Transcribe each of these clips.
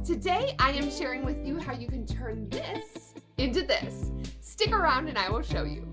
Today I am sharing with you how you can turn this into this. Stick around and I will show you.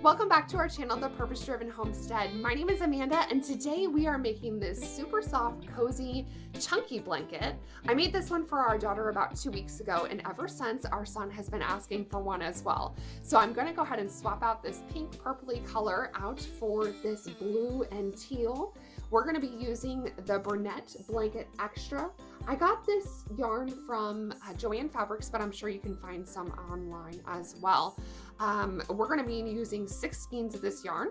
Welcome back to our channel, The Purpose Driven Homestead. My name is Amanda and today we are making this super soft, cozy, chunky blanket. I made this one for our daughter about 2 weeks ago and ever since our son has been asking for one as well. So I'm going to go ahead and swap out this pink purpley color out for this blue and teal. We're going to be using the Burnett Blanket Extra. I got this yarn from Joann Fabrics, but I'm sure you can find some online as well. We're going to be using 6 skeins of this yarn.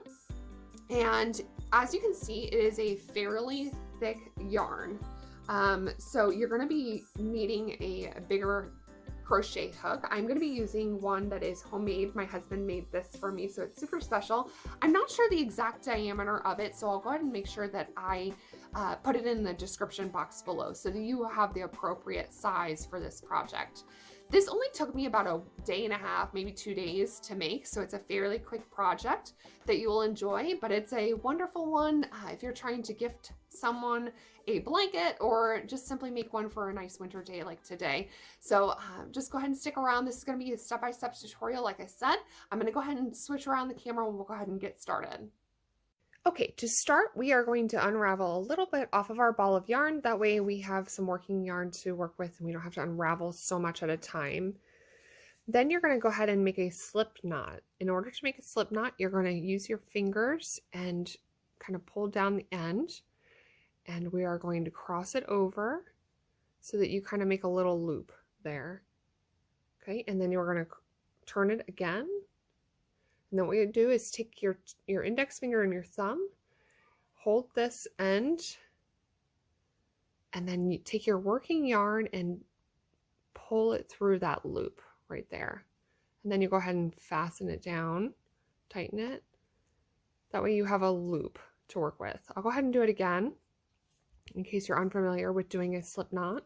And as you can see, it is a fairly thick yarn. So you're going to be needing a bigger crochet hook. I'm going to be using one that is homemade. My husband made this for me, so it's super special. I'm not sure the exact diameter of it, so I'll go ahead and make sure that I put it in the description box below so that you have the appropriate size for this project. This only took me about a day and a half, maybe 2 days to make, so it's a fairly quick project that you will enjoy, but it's a wonderful one if you're trying to gift someone a blanket or just simply make one for a nice winter day like today. So just go ahead and stick around. This is going to be a step-by-step tutorial. Like I said, I'm going to go ahead and switch around the camera and we'll go ahead and get started. Okay, to start, we are going to unravel a little bit off of our ball of yarn. That way we have some working yarn to work with and we don't have to unravel so much at a time. Then you're going to go ahead and make a slip knot. In order to make a slip knot, you're going to use your fingers and kind of pull down the end. And we are going to cross it over so that you kind of make a little loop there. Okay, and then you're going to turn it again. And then what you do is take your index finger and your thumb, hold this end, and then you take your working yarn and pull it through that loop right there. And then you go ahead and fasten it down, tighten it. That way you have a loop to work with. I'll go ahead and do it again. In case you're unfamiliar with doing a slip knot,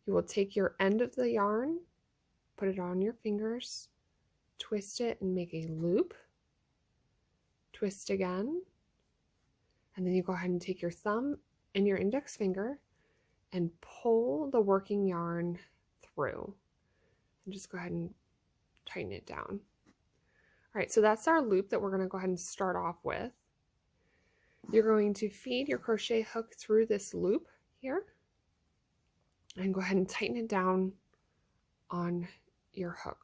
you will take your end of the yarn, put it on your fingers, twist it and make a loop, twist again, and then you go ahead and take your thumb and your index finger and pull the working yarn through. And just go ahead and tighten it down. All right, so that's our loop that we're going to go ahead and start off with. You're going to feed your crochet hook through this loop here and go ahead and tighten it down on your hook.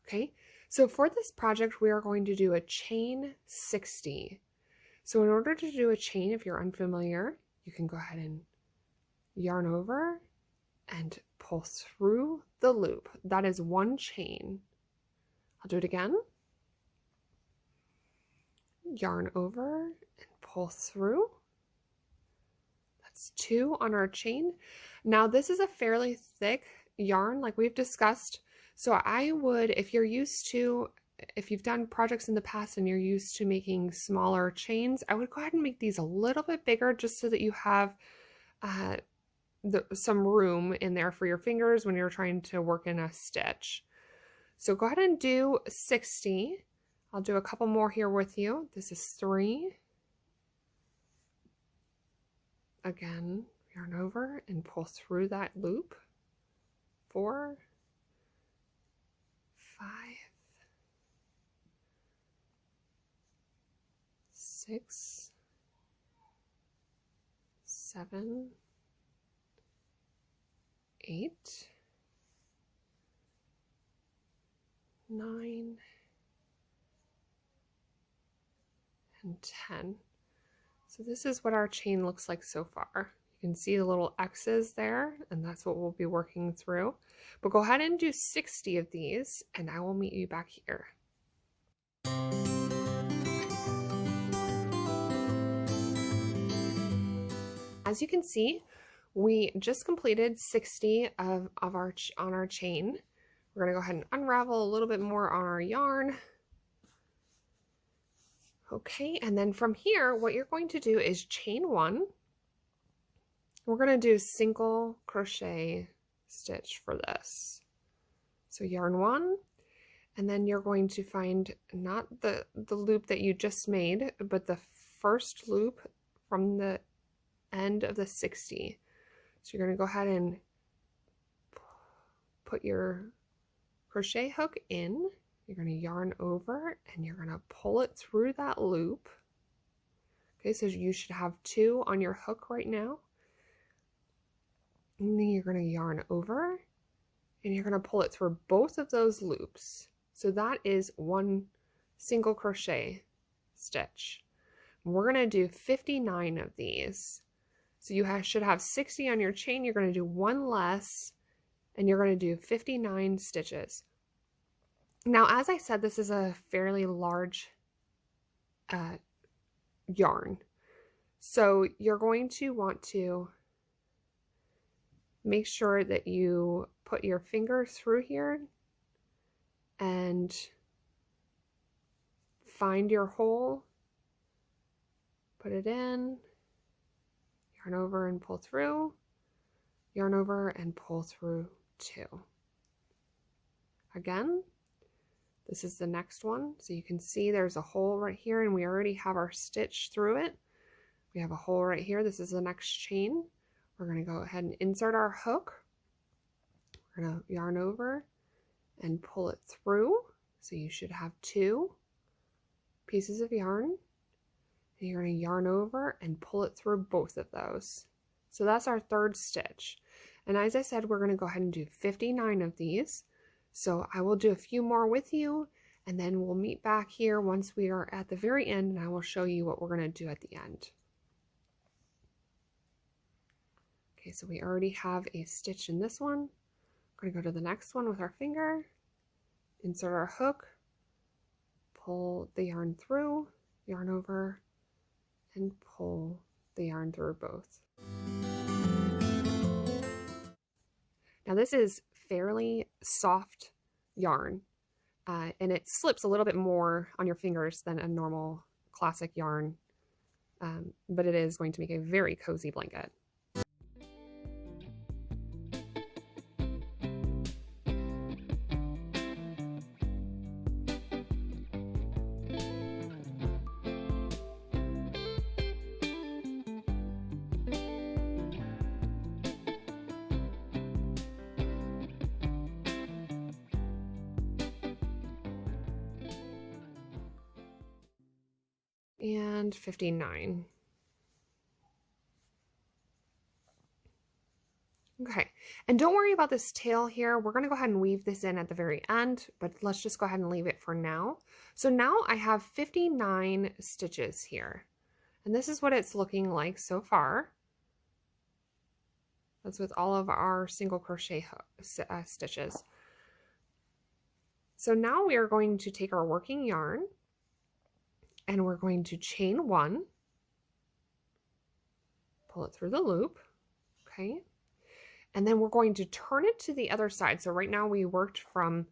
Okay, so for this project, we are going to do a chain 60. So in order to do a chain, if you're unfamiliar, you can go ahead and yarn over and pull through the loop. That is one chain. I'll do it again. Yarn over and pull through. That's 2 on our chain. Now this is a fairly thick yarn like we've discussed. So I would, if you've done projects in the past and you're used to making smaller chains, I would go ahead and make these a little bit bigger just so that you have some room in there for your fingers when you're trying to work in a stitch. So go ahead and do 60. I'll do a couple more here with you. This is 3. Again, yarn over and pull through that loop. 4, 5, 6, 7, 8, 9, and 10. So this is what our chain looks like so far. You can see the little X's there, and that's what we'll be working through. But go ahead and do 60 of these, and I will meet you back here. As you can see, we just completed 60 on our chain. We're going to go ahead and unravel a little bit more on our yarn. Okay, and then from here, what you're going to do is chain 1. We're going to do single crochet stitch for this. So yarn 1, and then you're going to find not the loop that you just made, but the first loop from the end of the 60. So you're going to go ahead and put your crochet hook in. You're going to yarn over and you're going to pull it through that loop. Okay, so you should have 2 on your hook right now. And then you're going to yarn over and you're going to pull it through both of those loops. So that is 1 single crochet stitch. We're going to do 59 of these. So you should have 60 on your chain. You're going to do 1 less and you're going to do 59 stitches. Now, as I said, this is a fairly large yarn. So you're going to want to make sure that you put your finger through here and find your hole, put it in, yarn over and pull through, yarn over and pull through 2. Again, this is the next one. So you can see there's a hole right here and we already have our stitch through it. We have a hole right here. This is the next chain. We're going to go ahead and insert our hook. We're going to yarn over and pull it through. So you should have 2 pieces of yarn. And you're going to yarn over and pull it through both of those. So that's our 3rd stitch. And as I said, we're going to go ahead and do 59 of these. So I will do a few more with you and then we'll meet back here once we are at the very end and I will show you what we're going to do at the end. Okay, so we already have a stitch in this one. We're going to go to the next one with our finger, insert our hook, pull the yarn through, yarn over, and pull the yarn through both. Now this is fairly soft yarn and it slips a little bit more on your fingers than a normal classic yarn, but it is going to make a very cozy blanket. And 59. Okay, and don't worry about this tail here. We're going to go ahead and weave this in at the very end, but let's just go ahead and leave it for now. So now I have 59 stitches here, and this is what it's looking like so far. That's with all of our single crochet stitches. So now we are going to take our working yarn and we're going to chain 1, pull it through the loop, okay? And then we're going to turn it to the other side. So right now we worked from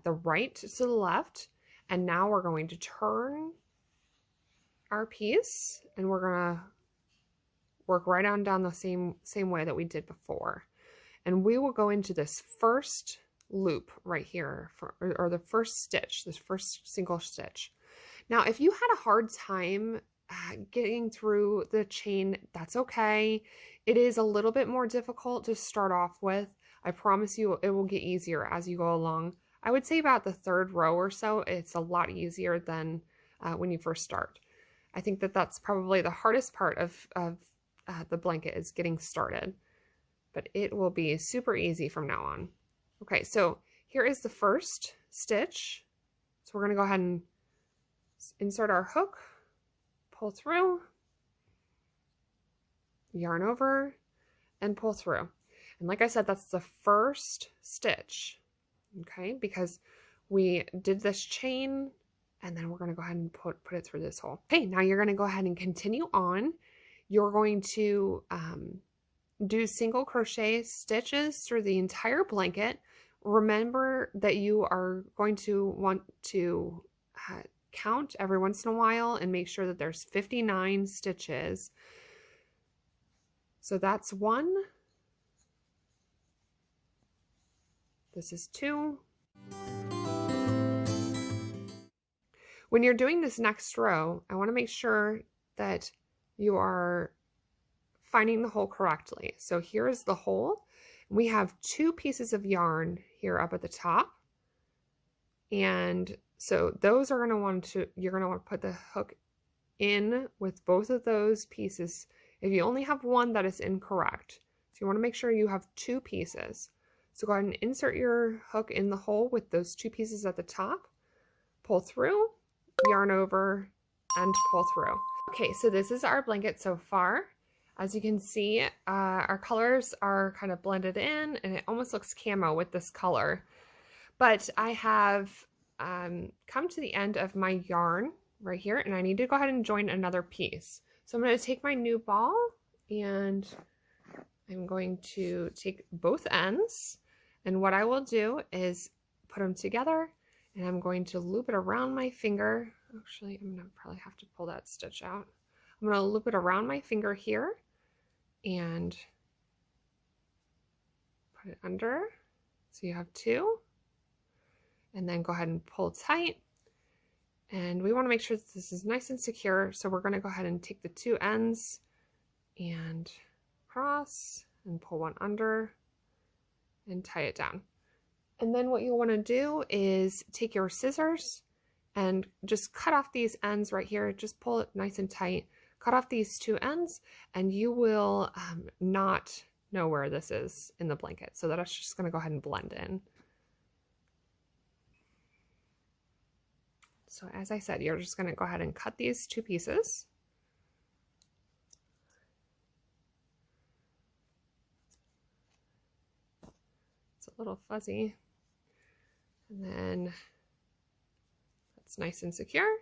the right to the left, and now we're going to turn our piece and we're gonna work right on down the same way that we did before. And we will go into this first loop right here, or the first stitch, this first single stitch. Now, if you had a hard time getting through the chain, that's okay. It is a little bit more difficult to start off with. I promise you it will get easier as you go along. I would say about the 3rd row or so, it's a lot easier than when you first start. I think that that's probably the hardest part of the blanket is getting started, but it will be super easy from now on. Okay, so here is the first stitch. So we're going to go ahead and insert our hook, pull through, yarn over, and pull through. And like I said, that's the first stitch, okay, because we did this chain and then we're going to go ahead and put it through this hole. Okay, now you're going to go ahead and continue on. You're going to do single crochet stitches through the entire blanket. Remember that you are going to want to count every once in a while and make sure that there's 59 stitches. So that's 1. This is 2. When you're doing this next row, I want to make sure that you are finding the hole correctly. So here's the hole. We have 2 pieces of yarn here up at the top. And so those are going to want to, you're going to want to put the hook in with both of those pieces. If you only have one, that is incorrect. So you want to make sure you have 2 pieces. So go ahead and insert your hook in the hole with those 2 pieces at the top. Pull through, yarn over, and pull through. Okay, so this is our blanket so far. As you can see, our colors are kind of blended in, and it almost looks camo with this color. But I have come to the end of my yarn right here, and I need to go ahead and join another piece. So I'm going to take my new ball, and I'm going to take both ends, and what I will do is put them together, and I'm going to loop it around my finger. Actually, I'm going to probably have to pull that stitch out. I'm going to loop it around my finger here and put it under. So you have 2. And then go ahead and pull tight. And we want to make sure that this is nice and secure. So we're going to go ahead and take the 2 ends and cross and pull one under and tie it down. And then what you'll want to do is take your scissors and just cut off these ends right here. Just pull it nice and tight. Cut off these 2 ends, and you will not know where this is in the blanket. So that's just going to go ahead and blend in. So as I said, you're just going to go ahead and cut these 2 pieces. It's a little fuzzy. And then that's nice and secure,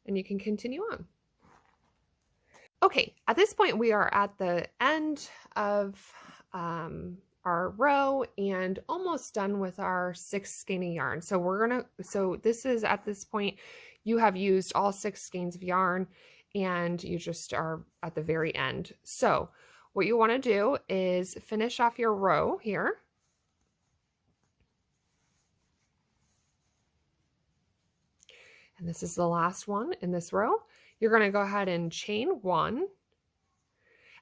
and you can continue on. Okay, at this point we are at the end of our row and almost done with our 6 skein of yarn. So this is, at this point, you have used all 6 skeins of yarn and you just are at the very end. So what you want to do is finish off your row here. And this is the last one in this row. You're going to go ahead and chain 1.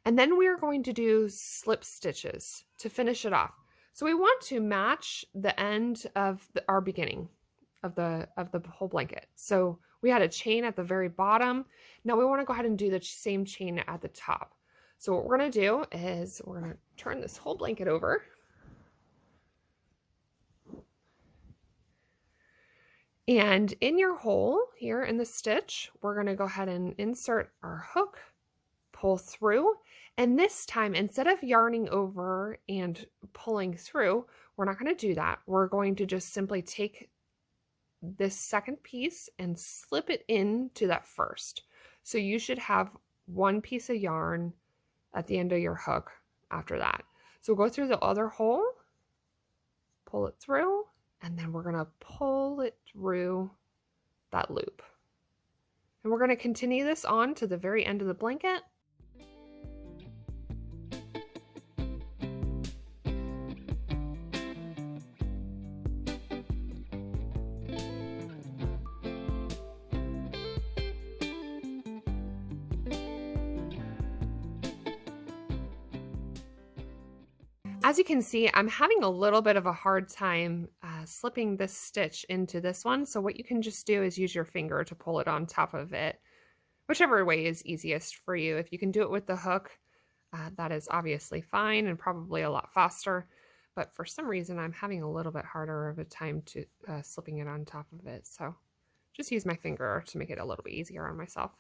And then we are going to do slip stitches to finish it off. So we want to match the end of our beginning of the whole blanket. So we had a chain at the very bottom. Now we want to go ahead and do the same chain at the top. So what we're going to do is we're going to turn this whole blanket over. And in your hole here in the stitch, we're going to go ahead and insert our hook, pull through, and this time, instead of yarning over and pulling through, we're not going to do that. We're going to just simply take this second piece and slip it into that first. So you should have 1 piece of yarn at the end of your hook after that. So go through the other hole, pull it through, and then we're going to pull it through that loop. And we're going to continue this on to the very end of the blanket. As you can see, I'm having a little bit of a hard time slipping this stitch into this one. So what you can just do is use your finger to pull it on top of it, whichever way is easiest for you. If you can do it with the hook, that is obviously fine and probably a lot faster. But for some reason, I'm having a little bit harder of a time to slipping it on top of it. So just use my finger to make it a little bit easier on myself.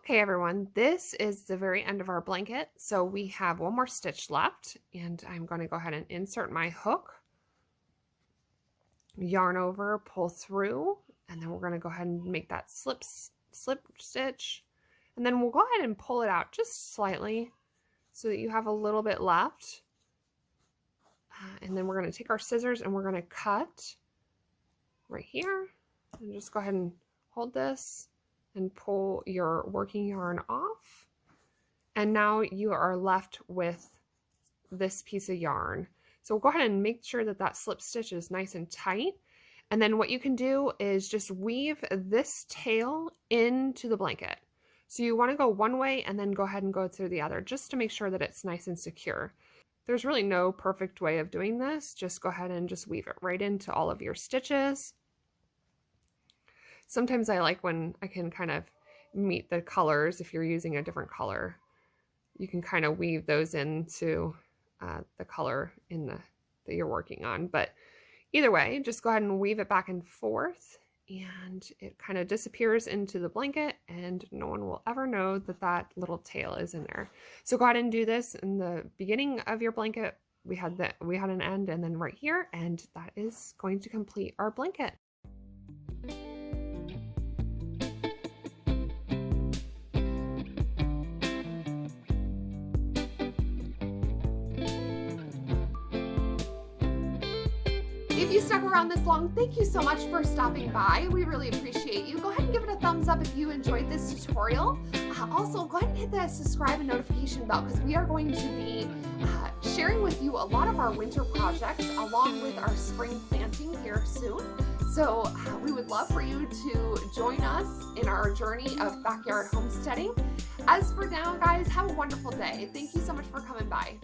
Okay, everyone, this is the very end of our blanket. So we have 1 more stitch left, and I'm going to go ahead and insert my hook, yarn over, pull through, and then we're going to go ahead and make that slip stitch. And then we'll go ahead and pull it out just slightly so that you have a little bit left. And then we're going to take our scissors and we're going to cut right here and just go ahead and hold this and pull your working yarn off. And now you are left with this piece of yarn. So go ahead and make sure that that slip stitch is nice and tight. And then what you can do is just weave this tail into the blanket. So you want to go one way and then go ahead and go through the other just to make sure that it's nice and secure. There's really no perfect way of doing this. Just go ahead and just weave it right into all of your stitches. Sometimes I like when I can kind of meet the colors. If you're using a different color, you can kind of weave those into the color in that you're working on. But either way, just go ahead and weave it back and forth, and it kind of disappears into the blanket, and no one will ever know that that little tail is in there. So go ahead and do this in the beginning of your blanket. We had an end, and then right here, and that is going to complete our blanket. If you stuck around this long, thank you so much for stopping by. We really appreciate you. Go ahead and give it a thumbs up if you enjoyed this tutorial. Also, go ahead and hit the subscribe and notification bell because we are going to be sharing with you a lot of our winter projects along with our spring planting here soon. So we would love for you to join us in our journey of backyard homesteading. As for now, guys, have a wonderful day. Thank you so much for coming by.